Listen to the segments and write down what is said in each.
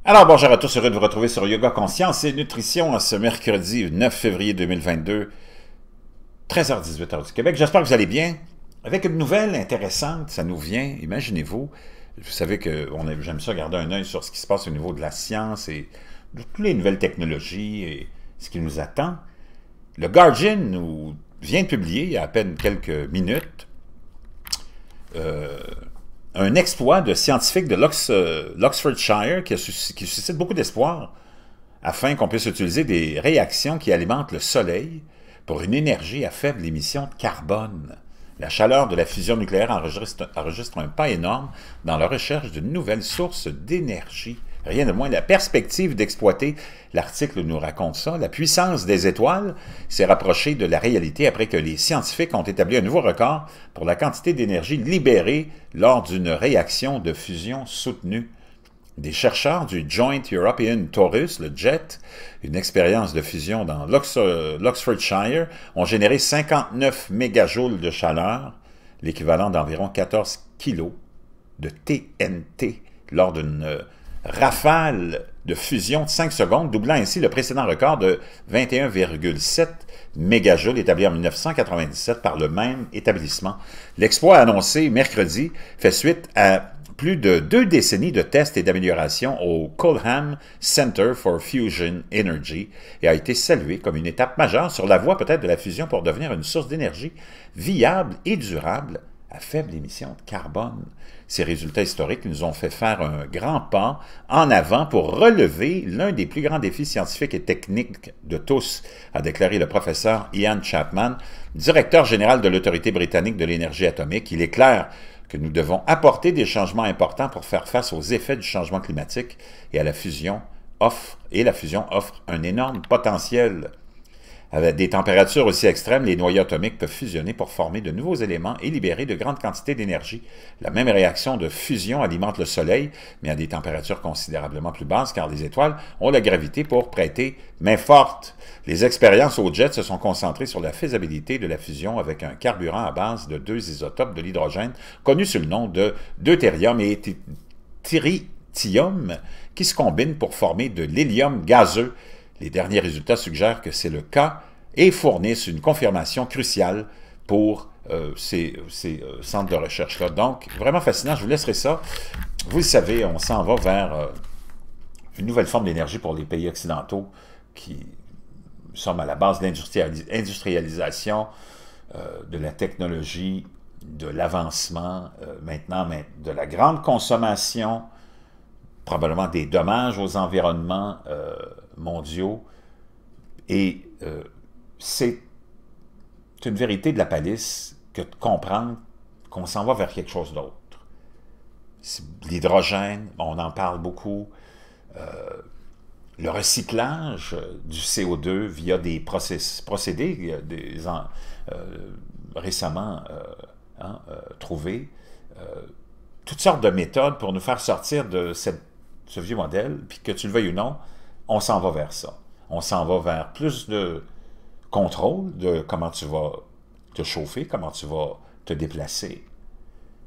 Alors bonjour à tous, heureux de vous retrouver sur Yoga Conscience et Nutrition ce mercredi 9 février 2022, 13h18 heure du Québec. J'espère que vous allez bien. Avec une nouvelle intéressante, ça nous vient, imaginez-vous, vous savez que j'aime ça garder un œil sur ce qui se passe au niveau de la science et de toutes les nouvelles technologies et ce qui nous attend. Le Guardian vient de publier il y a à peine quelques minutes un exploit de scientifique de l'Oxfordshire qui suscite beaucoup d'espoir afin qu'on puisse utiliser des réactions qui alimentent le Soleil pour une énergie à faible émission de carbone. La chaleur de la fusion nucléaire enregistre un pas énorme dans la recherche d'une nouvelle source d'énergie. Rien de moins, la perspective d'exploiter, l'article nous raconte ça, la puissance des étoiles s'est rapprochée de la réalité après que les scientifiques ont établi un nouveau record pour la quantité d'énergie libérée lors d'une réaction de fusion soutenue. Des chercheurs du Joint European Torus, le JET, une expérience de fusion dans l'Oxfordshire, ont généré 59 mégajoules de chaleur, l'équivalent d'environ 14 kg de TNT, lors d'une rafale de fusion de 5 secondes, doublant ainsi le précédent record de 21,7 mégajoules établi en 1997 par le même établissement. L'exploit annoncé mercredi fait suite à plus de 2 décennies de tests et d'améliorations au Culham Center for Fusion Energy et a été salué comme une étape majeure sur la voie peut-être de la fusion pour devenir une source d'énergie viable et durable à faible émission de carbone. Ces résultats historiques nous ont fait faire un grand pas en avant pour relever l'un des plus grands défis scientifiques et techniques de tous, a déclaré le professeur Ian Chapman, directeur général de l'Autorité britannique de l'énergie atomique. Il est clair que nous devons apporter des changements importants pour faire face aux effets du changement climatique et la fusion offre un énorme potentiel. Avec des températures aussi extrêmes, les noyaux atomiques peuvent fusionner pour former de nouveaux éléments et libérer de grandes quantités d'énergie. La même réaction de fusion alimente le Soleil, mais à des températures considérablement plus basses, car les étoiles ont la gravité pour prêter main forte. Les expériences au JET se sont concentrées sur la faisabilité de la fusion avec un carburant à base de 2 isotopes de l'hydrogène, connu sous le nom de deutérium et tritium, qui se combinent pour former de l'hélium gazeux. Les derniers résultats suggèrent que c'est le cas et fournissent une confirmation cruciale pour ces centres de recherche-là. Donc, vraiment fascinant, je vous laisserai ça. Vous le savez, on s'en va vers une nouvelle forme d'énergie pour les pays occidentaux qui sommes à la base de l'industrialisation, de la technologie, de l'avancement, maintenant de la grande consommation, probablement des dommages aux environnements mondiaux. Et c'est une vérité de la palisse que de comprendre qu'on s'en va vers quelque chose d'autre. L'hydrogène, on en parle beaucoup. Le recyclage du CO2 via des procédés récemment trouvés. Toutes sortes de méthodes pour nous faire sortir de ce vieux modèle, puis que tu le veuilles ou non, on s'en va vers ça. On s'en va vers plus de contrôle de comment tu vas te chauffer, comment tu vas te déplacer,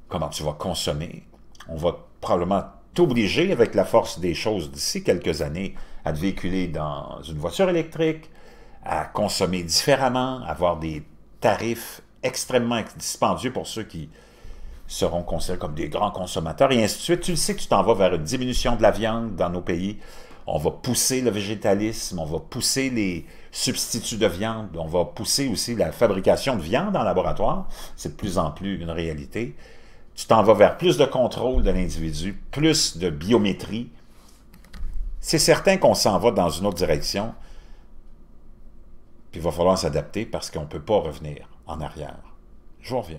comment tu vas consommer. On va probablement t'obliger, avec la force des choses d'ici quelques années, à te véhiculer dans une voiture électrique, à consommer différemment, à avoir des tarifs extrêmement dispendieux pour ceux qui seront considérés comme des grands consommateurs, et ainsi de suite. Tu le sais que tu t'en vas vers une diminution de la viande dans nos pays. On va pousser le végétalisme, on va pousser les substituts de viande, on va pousser aussi la fabrication de viande en laboratoire. C'est de plus en plus une réalité. Tu t'en vas vers plus de contrôle de l'individu, plus de biométrie. C'est certain qu'on s'en va dans une autre direction, puis il va falloir s'adapter parce qu'on ne peut pas revenir en arrière. Je vous reviens.